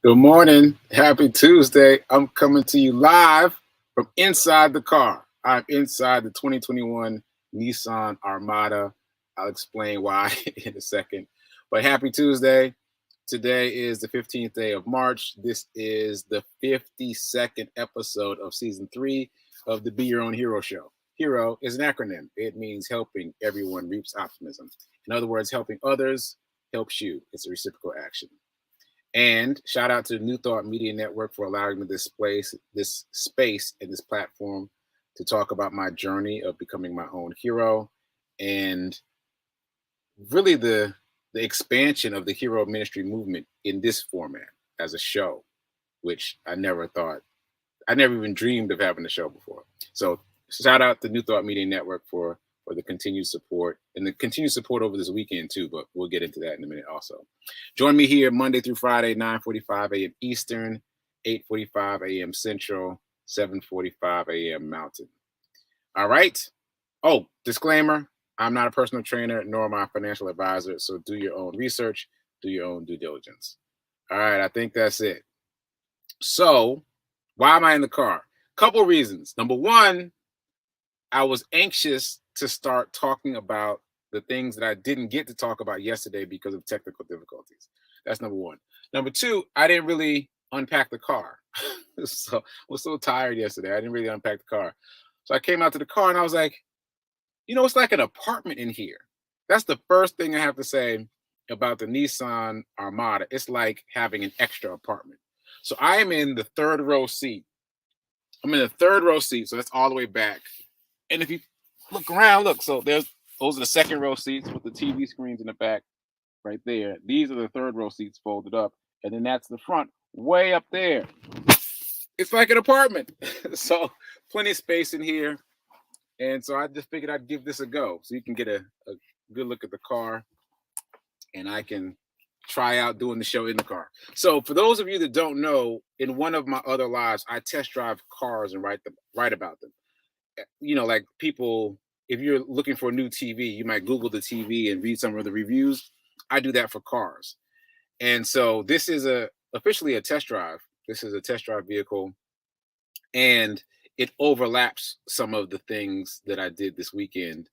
Good morning. Happy Tuesday. I'm coming to you live from inside the car. I'm inside the 2021 Nissan Armada. I'll explain why in a second. But happy Tuesday. Today is the 15th day of March. This is the 52nd episode of season 3 of the Be Your Own Hero show. Hero is an acronym. It means helping everyone reaps optimism. In other words, helping others helps you. It's a reciprocal action. And shout out to the New Thought Media Network for allowing me this space, and this platform to talk about my journey of becoming my own hero, and really the expansion of the hero ministry movement in this format as a show, which I never even dreamed of having a show before. So shout out to New Thought Media Network for the continued support, and the continued support over this weekend too, but we'll get into that in a minute also. Join me here Monday through Friday, 9:45 a.m. Eastern, 8:45 a.m. Central, 7:45 a.m. Mountain. All right. Oh, disclaimer, I'm not a personal trainer, nor am I a financial advisor, so do your own research, do your own due diligence. All right, I think that's it. So, why am I in the car? Couple reasons. Number one, I was anxious to start talking about the things that I didn't get to talk about yesterday because of technical difficulties. That's number one. Number two, I didn't really unpack the car. So I was so tired yesterday. I didn't really unpack the car. So I came out to the car and I was like, it's like an apartment in here. That's the first thing I have to say about the Nissan Armada. It's like having an extra apartment. So I am in the third row seat. I'm in the third row seat, so that's all the way back. And if you look around, so those are the second row seats with the TV screens in the back right there. These are the third row seats folded up. And then that's the front way up there. It's like an apartment. So plenty of space in here. And so I just figured I'd give this a go so you can get a good look at the car, and I can try out doing the show in the car. So for those of you that don't know, in one of my other lives, I test drive cars and write about them. Like people, if you're looking for a new TV, you might Google the TV and read some of the reviews. I do that for cars. And so this is officially a test drive. This is a test drive vehicle, and it overlaps some of the things that I did this weekend.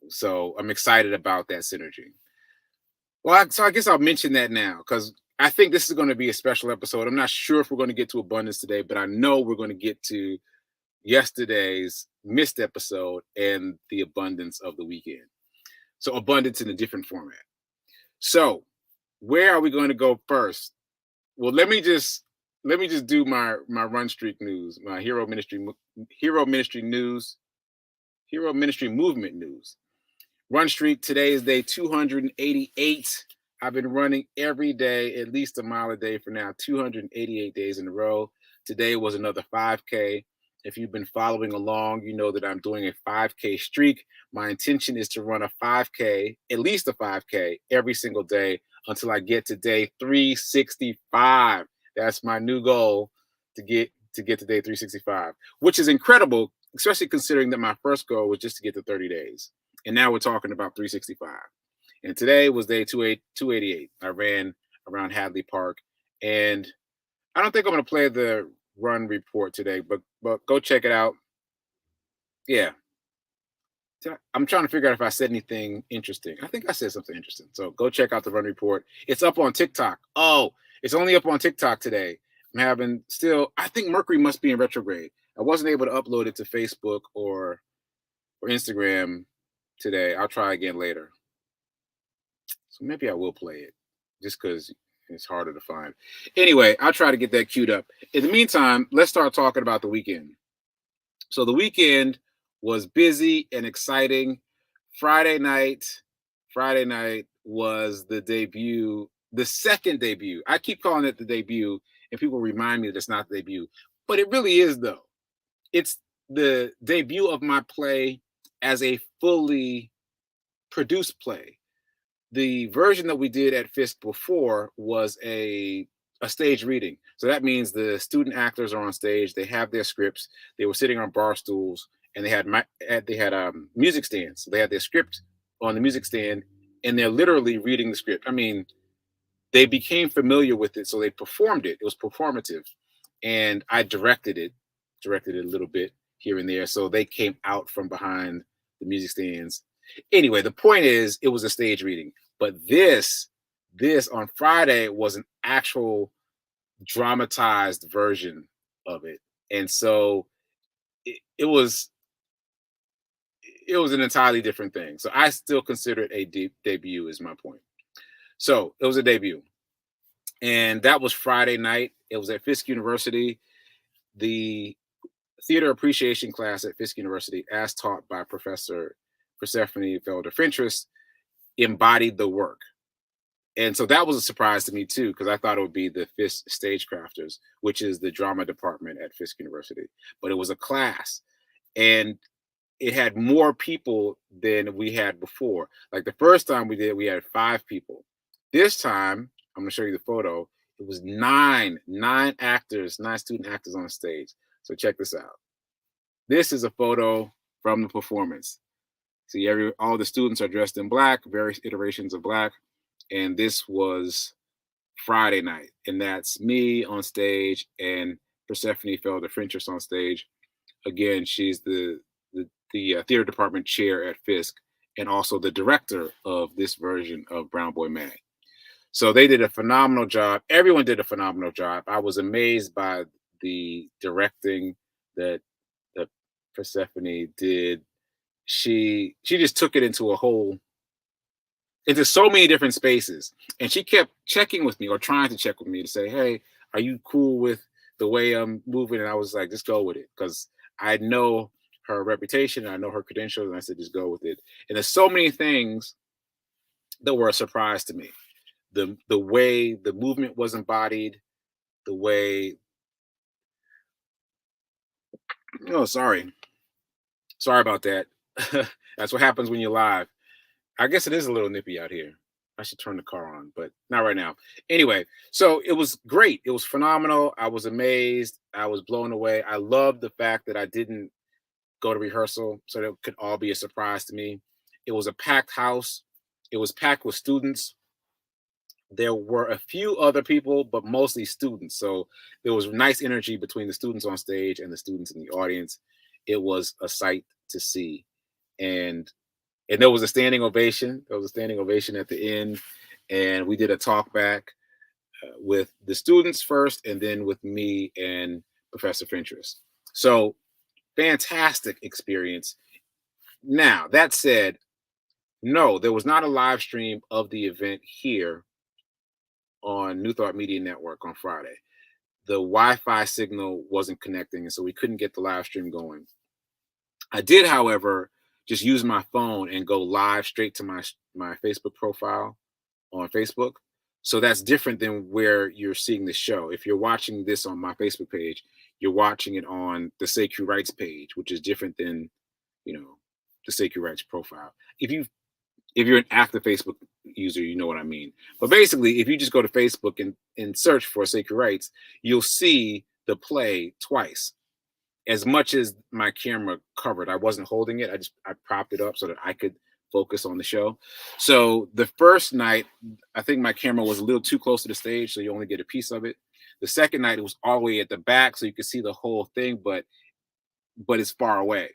So I'm excited about that synergy. Well, so I guess I'll mention that now because I think this is going to be a special episode. I'm not sure if we're going to get to abundance today, but I know we're going to get to yesterday's missed episode and the abundance of the weekend. So abundance in a different format. So where are we going to go first? Well, let me just do my run streak news, my hero ministry movement news. Run streak, today is day 288. I've been running every day, at least a mile a day for now, 288 days in a row. Today was another 5K. If you've been following along, you know that I'm doing a 5K streak. My intention is to run a 5K, at least a 5K, every single day until I get to day 365. That's my new goal, to get to day 365, which is incredible, especially considering that my first goal was just to get to 30 days. And now we're talking about 365. And today was day 288. I ran around Hadley Park. And I don't think I'm going to play the run report today, but go check it out. Yeah. I'm trying to figure out if I said anything interesting. I think I said something interesting. So go check out the run report. It's up on TikTok. Oh, it's only up on TikTok today. I think Mercury must be in retrograde. I wasn't able to upload it to Facebook or Instagram today. I'll try again later. So maybe I will play it just because it's harder to find. Anyway, I'll try to get that queued up. In the meantime, let's start talking about the weekend. So the weekend was busy and exciting. Friday night was the debut, the second debut. I keep calling it the debut, and people remind me that it's not the debut, but it really is, though. It's the debut of my play as a fully produced play. The version that we did at Fisk before was a stage reading. So that means the student actors are on stage. They have their scripts. They were sitting on bar stools, and they had music stands. So they had their script on the music stand, and they're literally reading the script. I mean, they became familiar with it, so they performed it. It was performative, and I directed it a little bit here and there. So they came out from behind the music stands. Anyway, the point is, it was a stage reading, but this on Friday was an actual dramatized version of it, and so it was an entirely different thing. So I still consider it a debut. Is my point. So it was a debut, and that was Friday night. It was at Fisk University. The theater appreciation class at Fisk University, as taught by Professor Persephone Felder-Fentress, embodied the work. And so that was a surprise to me too, because I thought it would be the Fisk Stagecrafters, which is the drama department at Fisk University. But it was a class, and it had more people than we had before. Like the first time we did, we had 5 people. This time, I'm gonna show you the photo. It was nine actors, 9 student actors on stage. So check this out. This is a photo from the performance. See, all the students are dressed in black, various iterations of black. And this was Friday night. And that's me on stage and Persephone Felder-Fentress on stage. Again, she's the theater department chair at Fisk and also the director of this version of Brown Boy Mag. So they did a phenomenal job. Everyone did a phenomenal job. I was amazed by the directing that Persephone did. She just took it into so many different spaces, and she kept checking with me or trying to check with me to say, hey, are you cool with the way I'm moving? And I was like, just go with it, because I know her reputation, I know her credentials, and I said, just go with it. And there's so many things that were a surprise to me. The way the movement was embodied, the way, oh, sorry about that. That's what happens when you're live. I guess it is a little nippy out here. I should turn the car on, but not right now. Anyway, so it was great. It was phenomenal. I was amazed. I was blown away. I loved the fact that I didn't go to rehearsal, so that it could all be a surprise to me. It was a packed house. It was packed with students. There were a few other people, but mostly students. So there was nice energy between the students on stage and the students in the audience. It was a sight to see. And there was a standing ovation. There was a standing ovation at the end. And we did a talk back with the students first, and then with me and Professor Fentress. So fantastic experience. Now, that said, no, there was not a live stream of the event here on New Thought Media Network on Friday. The Wi-Fi signal wasn't connecting, and so we couldn't get the live stream going. I did, however, just use my phone and go live straight to my Facebook profile on Facebook. So that's different than where you're seeing the show. If you're watching this on my Facebook page, you're watching it on the sekouwrites page, which is different than, the sekouwrites profile. If you're an active Facebook user, you know what I mean. But basically, if you just go to Facebook and search for sekouwrites, you'll see the play twice. As much as my camera covered, I wasn't holding it. I propped it up so that I could focus on the show. So the first night, I think my camera was a little too close to the stage, so you only get a piece of it. The second night, it was all the way at the back, so you could see the whole thing, but it's far away.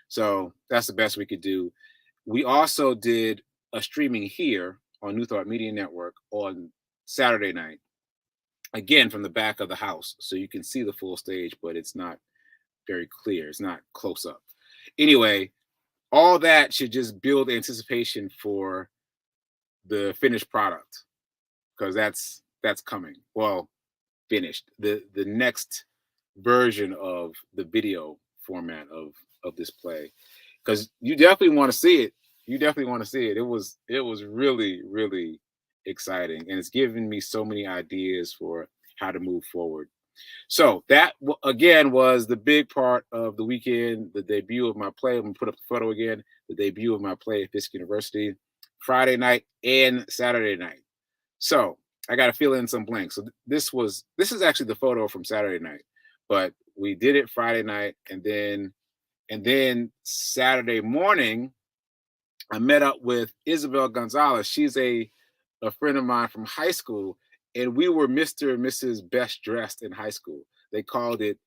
So that's the best we could do. We also did a streaming here on New Thought Media Network on Saturday night, again from the back of the house, so you can see the full stage, but it's not very clear. It's not close up. Anyway, all that should just build anticipation for the finished product, because that's coming. Well, finished. The next version of the video format of this play, because you definitely want to see it. You definitely want to see it. It was really, really exciting, and it's given me so many ideas for how to move forward. So that again was the big part of the weekend, the debut of my play. I'm gonna put up the photo again. The debut of my play at Fisk University, Friday night and Saturday night. So I got to fill in some blanks. So this is actually the photo from Saturday night, but we did it Friday night, and then Saturday morning, I met up with Isabel Gonzalez. She's a friend of mine from high school, and we were Mr. and Mrs. Best Dressed in high school. They called it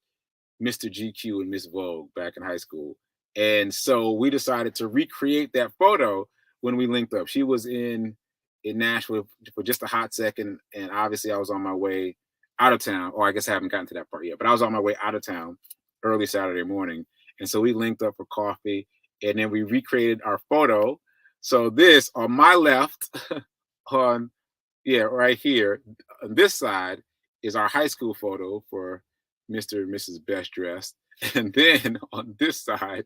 Mr. GQ and Miss Vogue back in high school. And so we decided to recreate that photo when we linked up. She was in Nashville for just a hot second, and obviously I was on my way out of town, or I guess I haven't gotten to that part yet, but I was on my way out of town early Saturday morning. And so we linked up for coffee, and then we recreated our photo. So this on my left, on right here, on this side is our high school photo for Mr. and Mrs. Best Dressed. And then on this side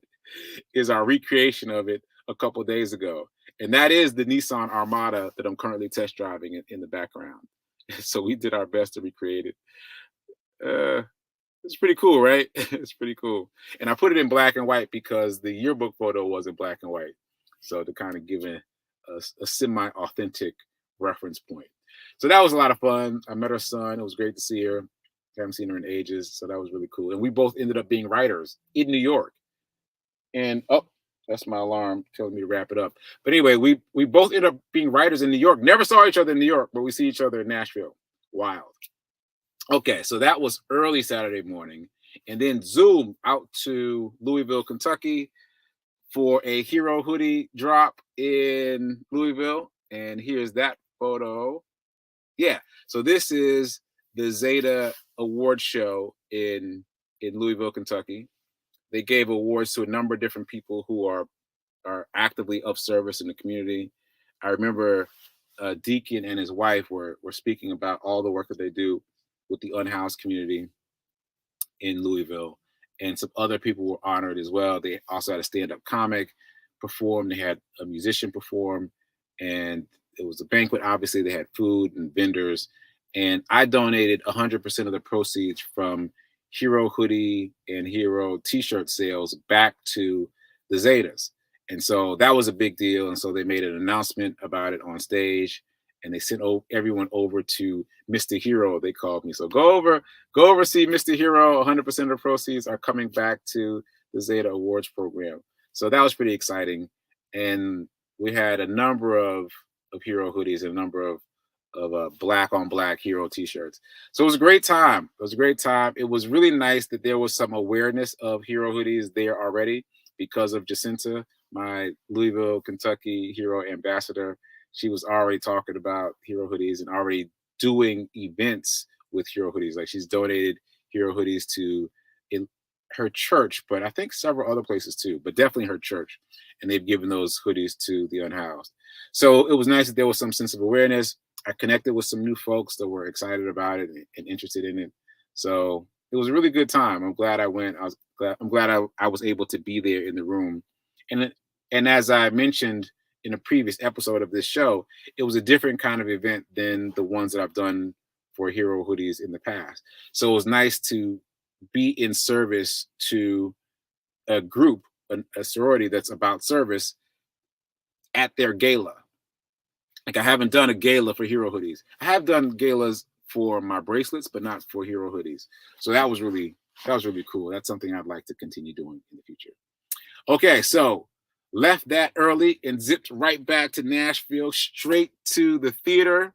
is our recreation of it a couple of days ago. And that is the Nissan Armada that I'm currently test driving in the background. So we did our best to recreate it. It's pretty cool, right? It's pretty cool. And I put it in black and white because the yearbook photo was in black and white. So to kind of give it a semi-authentic reference point. So that was a lot of fun. I met her son. It was great to see her. I haven't seen her in ages. So that was really cool. And we both ended up being writers in New York. And that's my alarm telling me to wrap it up. But anyway, we both ended up being writers in New York. Never saw each other in New York, but we see each other in Nashville. Wild. Okay, so that was early Saturday morning. And then Zoom out to Louisville, Kentucky for a Hero hoodie drop in Louisville. And here's that photo. Yeah, so this is the Zeta Award show in Louisville, Kentucky. They gave awards to a number of different people who are actively of service in the community. I remember Deacon and his wife were speaking about all the work that they do with the unhoused community in Louisville, and some other people were honored as well. They also had a stand-up comic perform. They had a musician perform, and it was a banquet. Obviously, they had food and vendors, and I donated 100% of the proceeds from Hero hoodie and Hero t-shirt sales back to the Zetas. And so that was a big deal. And so they made an announcement about it on stage, and they sent everyone over to Mr. Hero, they called me. So go over, see Mr. Hero. 100% of the proceeds are coming back to the Zeta Awards program. So that was pretty exciting. And we had a number of Hero hoodies and a number of black on black Hero t-shirts. So it was a great time. It was a great time. It was really nice that there was some awareness of Hero hoodies there already because of Jacinta, my Louisville, Kentucky Hero ambassador. She was already talking about Hero hoodies and already doing events with Hero hoodies. Like, she's donated Hero hoodies to her church, but I think several other places too, but definitely her church. And they've given those hoodies to the unhoused. So it was nice that there was some sense of awareness. I connected with some new folks that were excited about it and interested in it. So it was a really good time. I'm glad I went. I'm glad I was able to be there in the room. And as I mentioned in a previous episode of this show, it was a different kind of event than the ones that I've done for Hero hoodies in the past. So it was nice to be in service to a group, a sorority that's about service at their gala. Like, I haven't done a gala for Hero hoodies. I have done galas for my bracelets, but not for Hero hoodies. So that was really cool. That's something I'd like to continue doing in the future. Okay, so left that early and zipped right back to Nashville, straight to the theater,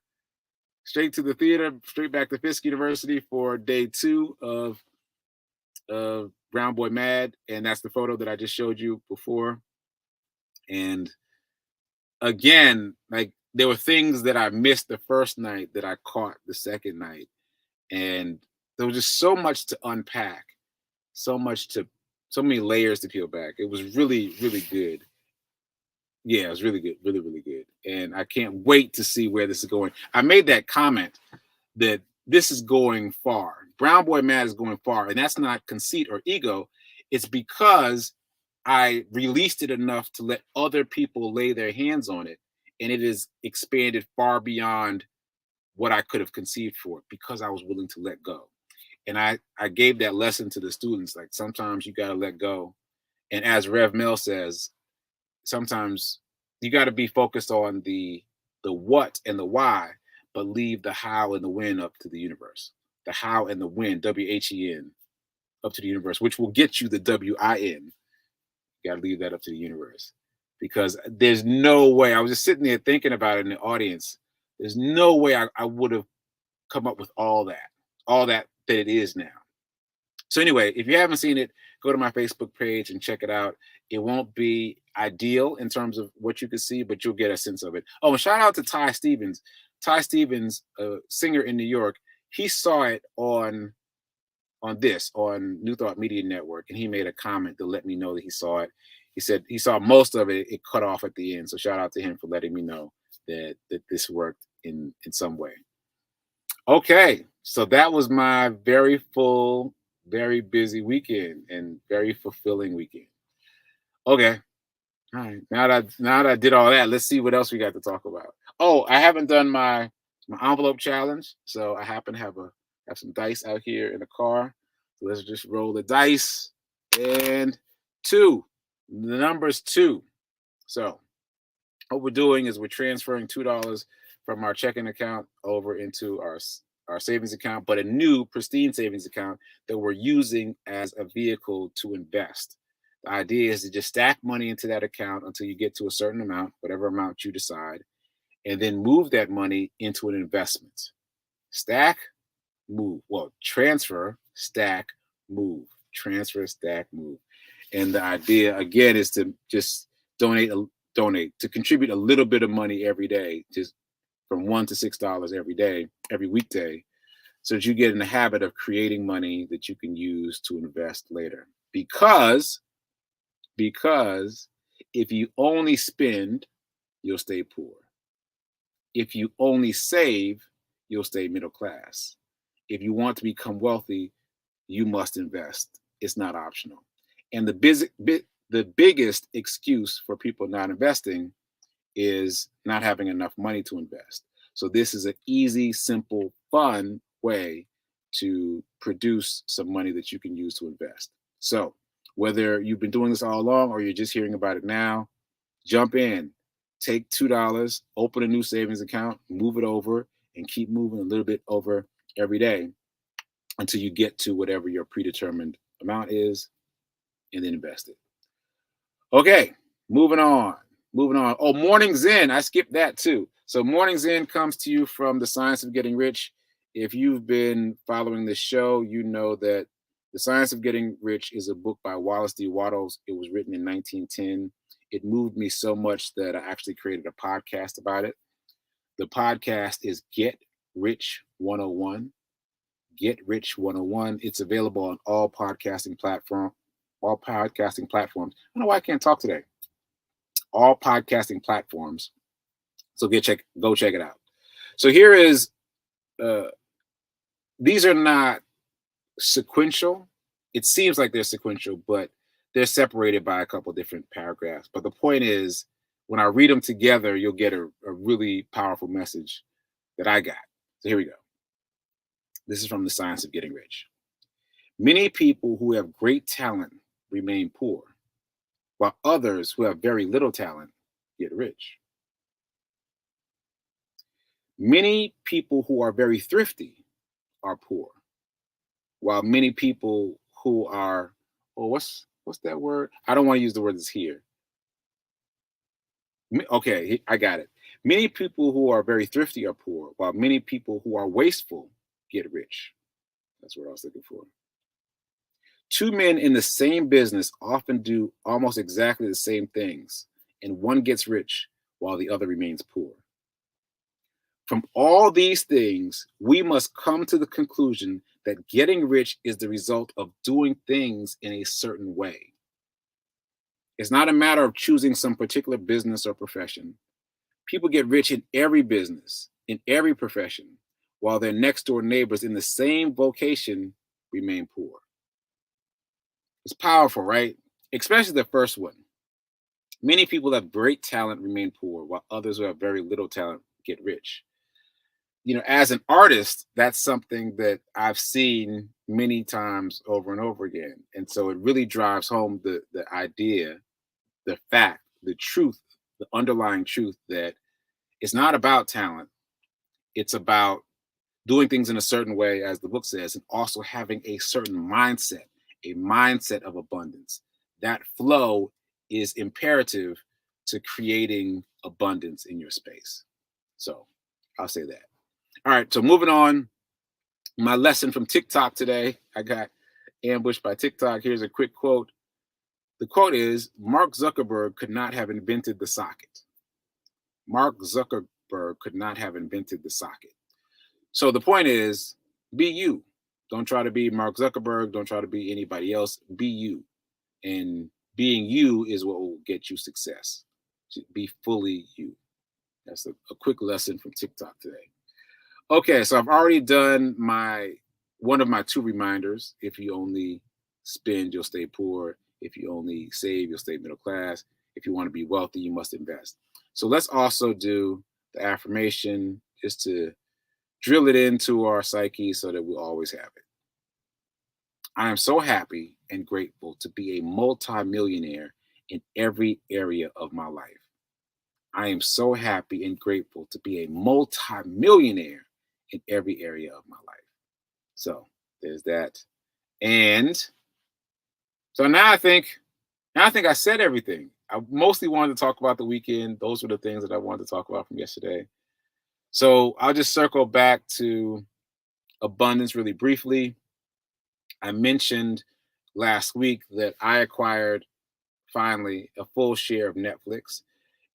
straight back to Fisk University for day 2 of Brown Boy Mad. And that's the photo that I just showed you before. And again, like, there were things that I missed the first night that I caught the second night. And there was just so much to unpack, so many layers to peel back. It was really, really good. Yeah, it was really good, really, really good. And I can't wait to see where this is going. I made that comment that this is going far. Brown Boy Mad is going far. And that's not conceit or ego. It's because I released it enough to let other people lay their hands on it. And it is expanded far beyond what I could have conceived for it because I was willing to let go. And I gave that lesson to the students. Like, sometimes you got to let go. And as Rev Mel says, sometimes you got to be focused on the what and the why, but leave the how and the when up to the universe. The how and the when, WHEN, up to the universe, which will get you the WIN. You got to leave that up to the universe, because there's no way. I was just sitting there thinking about it in the audience. There's no way I would have come up with all that it is now. So anyway, if you haven't seen it, go to my Facebook page and check it out. It won't be ideal in terms of what you can see, but you'll get a sense of it. Oh, and shout out to Ty Stevens. Ty Stevens, a singer in New York, he saw it on New Thought Media Network, and he made a comment to let me know that he saw it. He said he saw most of it. It cut off at the end. So shout out to him for letting me know that this worked in some way. Okay, so that was my very full, very busy weekend and very fulfilling weekend. Okay. All right. Now that I did all that, let's see what else we got to talk about. Oh, I haven't done my envelope challenge. So I happen to have some dice out here in the car. So let's just roll the dice. And 2. The number's 2. So what we're doing is we're transferring $2 from our checking account over into our savings account, but a new pristine savings account that we're using as a vehicle to invest. The idea is to just stack money into that account until you get to a certain amount, whatever amount you decide, and then move that money into an investment. Stack, move. Well, transfer, stack, move. Transfer, stack, move. And the idea, again, is to just to contribute a little bit of money every day, just from $1 to $6 every day, every weekday, so that you get in the habit of creating money that you can use to invest later. Because if you only spend, you'll stay poor. If you only save, you'll stay middle class. If you want to become wealthy, you must invest. It's not optional. And the biggest excuse for people not investing is not having enough money to invest. So this is an easy, simple, fun way to produce some money that you can use to invest. So whether you've been doing this all along or you're just hearing about it now, jump in, take $2, open a new savings account, move it over, and keep moving a little bit over every day until you get to whatever your predetermined amount is, and then invest it. Okay, moving on. Oh, Morning Zen. I skipped that too. So Morning Zen comes to you from The Science of Getting Rich. If you've been following this show, you know that The Science of Getting Rich is a book by Wallace D. Wattles. It was written in 1910. It moved me so much that I actually created a podcast about it. The podcast is Get Rich 101. Get Rich 101. It's available on all podcasting platforms. I don't know why I can't talk today. All podcasting platforms. So go check it out. So here is, these are not sequential. It seems like they're sequential, but they're separated by a couple different paragraphs. But the point is, when I read them together, you'll get a really powerful message that I got. So here we go. This is from The Science of Getting Rich. Many people who have great talent remain poor, while others who have very little talent get rich. Many people who are very thrifty are poor, while many people who are, what's that word? I don't want to use the word that's here. Okay, I got it. Many people who are very thrifty are poor, while many people who are wasteful get rich. That's what I was looking for. Two men in the same business often do almost exactly the same things, and one gets rich while the other remains poor. From all these things, we must come to the conclusion that getting rich is the result of doing things in a certain way. It's not a matter of choosing some particular business or profession. People get rich in every business, in every profession, while their next door neighbors in the same vocation remain poor. It's powerful, right? Especially the first one. Many people that have great talent remain poor, while others who have very little talent get rich. You know, as an artist, that's something that I've seen many times over and over again. And so it really drives home the idea, the fact, the truth, the underlying truth that it's not about talent. It's about doing things in a certain way, as the book says, and also having a certain mindset, a mindset of abundance. That flow is imperative to creating abundance in your space. So I'll say that. All right, so moving on. My lesson from TikTok today, I got ambushed by TikTok. Here's a quick quote. The quote is, Mark Zuckerberg could not have invented the socket. Mark Zuckerberg could not have invented the socket. So the point is, be you. Don't try to be Mark Zuckerberg. Don't try to be anybody else. Be you. And being you is what will get you success. Be fully you. That's a quick lesson from TikTok today. Okay, so I've already done one of my 2 reminders. If you only spend, you'll stay poor. If you only save, you'll stay middle class. If you want to be wealthy, you must invest. So let's also do the affirmation just to drill it into our psyche so that we always have it. I am so happy and grateful to be a multimillionaire in every area of my life. I am so happy and grateful to be a multimillionaire in every area of my life. So there's that. And so now I think I said everything. I mostly wanted to talk about the weekend. Those were the things that I wanted to talk about from yesterday. So I'll just circle back to abundance really briefly. I mentioned last week that I acquired finally a full share of Netflix.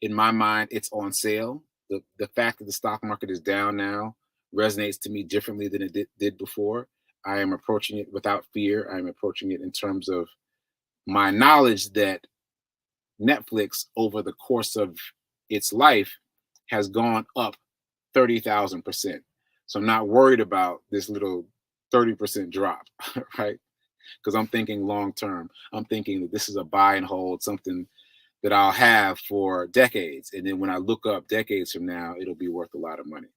In my mind, it's on sale. The fact that the stock market is down now resonates to me differently than it did before. I am approaching it without fear. I am approaching it in terms of my knowledge that Netflix over the course of its life has gone up 30,000%. So I'm not worried about this little 30% drop, right? Because I'm thinking long term. I'm thinking that this is a buy and hold, something that I'll have for decades. And then when I look up decades from now, it'll be worth a lot of money.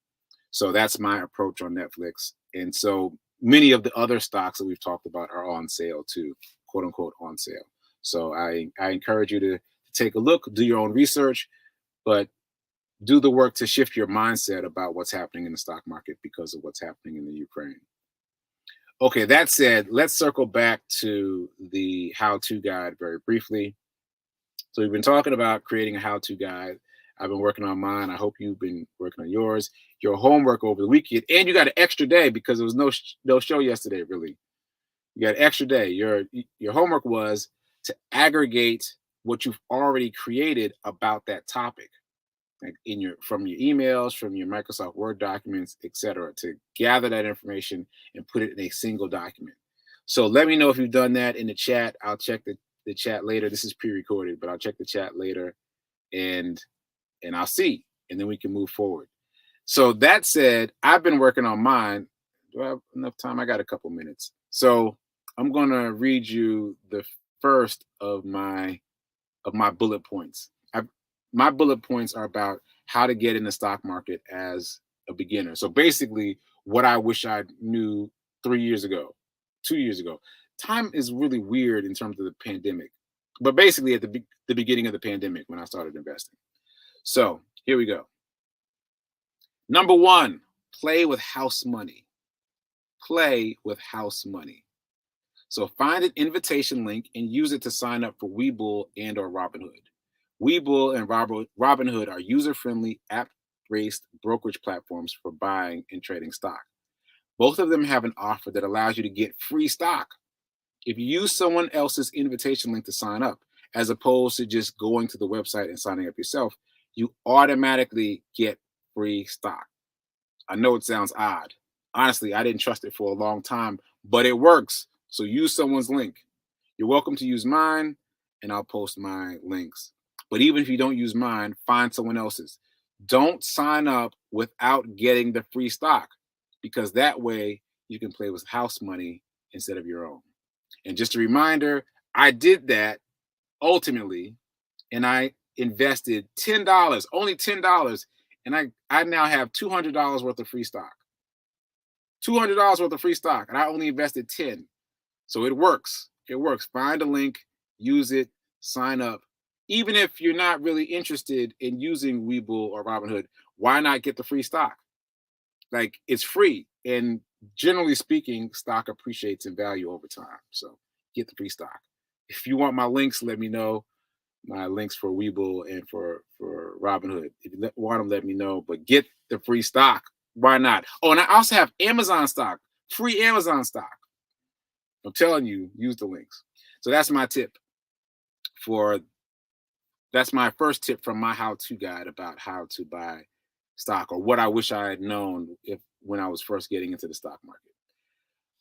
So that's my approach on Netflix. And so many of the other stocks that we've talked about are on sale too, quote unquote, on sale. So I encourage you to take a look, do your own research, but do the work to shift your mindset about what's happening in the stock market because of what's happening in the Ukraine. Okay, that said, let's circle back to the how-to guide very briefly. So we've been talking about creating a how-to guide. I've been working on mine. I hope you've been working on yours. Your homework over the weekend, and you got an extra day because there was no show yesterday, really. You got an extra day. Your homework was to aggregate what you've already created about that topic, like from your emails, from your Microsoft Word documents, etc., to gather that information and put it in a single document. So let me know if you've done that in the chat. I'll check the chat later. This is pre-recorded, but I'll check the chat later and I'll see, and then we can move forward. So that said, I've been working on mine. Do I have enough time? I got a couple minutes. So I'm going to read you the first of my bullet points. My bullet points are about how to get in the stock market as a beginner. So basically what I wish I knew 3 years ago, 2 years ago. Time is really weird in terms of the pandemic, but basically at the beginning of the pandemic when I started investing. So here we go. Number 1, play with house money. Play with house money. So find an invitation link and use it to sign up for Webull and or Robinhood. Webull and Robinhood are user-friendly, app-based brokerage platforms for buying and trading stock. Both of them have an offer that allows you to get free stock if you use someone else's invitation link to sign up, as opposed to just going to the website and signing up yourself. You automatically get free stock. I know it sounds odd. Honestly, I didn't trust it for a long time, but it works. So use someone's link. You're welcome to use mine, and I'll post my links. But even if you don't use mine, find someone else's. Don't sign up without getting the free stock, because that way you can play with house money instead of your own. And just a reminder, I did that ultimately, and I invested $10, only $10, and I now have $200 worth of free stock. $200 worth of free stock, and I only invested 10. So it works. It works. Find a link, use it, sign up. Even if you're not really interested in using Webull or Robinhood, why not get the free stock? Like, it's free, and generally speaking, stock appreciates in value over time. So get the free stock. If you want my links, let me know. My links for Webull and for Robinhood. If you want them, let me know. But get the free stock. Why not? Oh, and I also have Amazon stock. free Amazon stock. I'm telling you, use the links. So that's my tip that's my first tip from my how-to guide about how to buy stock, or what I wish I had known when I was first getting into the stock market.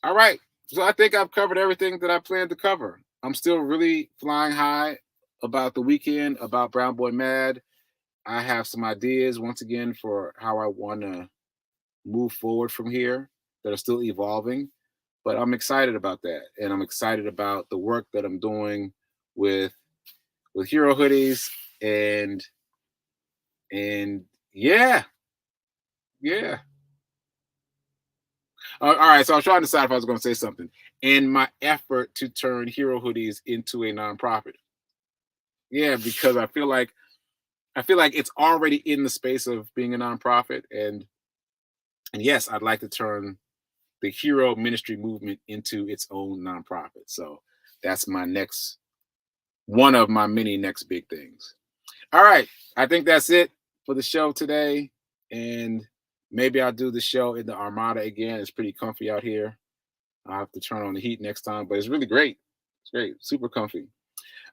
All right. So I think I've covered everything that I planned to cover. I'm still really flying high about the weekend, about Brown Boy Mad. I have some ideas once again for how I want to move forward from here that are still evolving, but I'm excited about that. And I'm excited about the work that I'm doing with Hero Hoodies and yeah. All right, so I was trying to decide if I was going to say something. In my effort to turn Hero Hoodies into a nonprofit. Yeah, because I feel like it's already in the space of being a nonprofit, and yes, I'd like to turn the Hero Ministry movement into its own nonprofit. So that's one of my many next big things. All right, I think that's it for the show today, and maybe I'll do the show in the Armada again. It's pretty comfy out here. I'll have to turn on the heat next time, but it's really great. It's great, super comfy.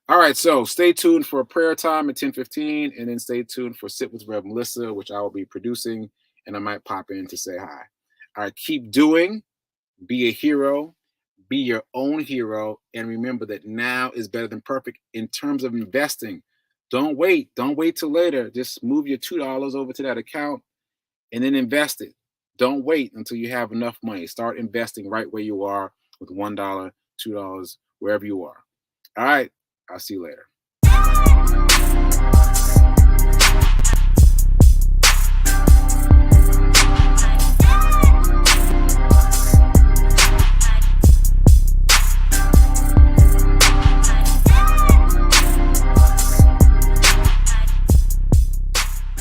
All right, so stay tuned for prayer time at 10:15, and then stay tuned for Sit with Rev Melissa, which I will be producing, and I might pop in to say hi. All right, keep doing, be a hero, be your own hero, and remember that now is better than perfect in terms of investing. Don't wait till later. Just move your $2 over to that account and then invest it. Don't wait until you have enough money. Start investing right where you are with $1, $2, wherever you are. All right. I'll see you later.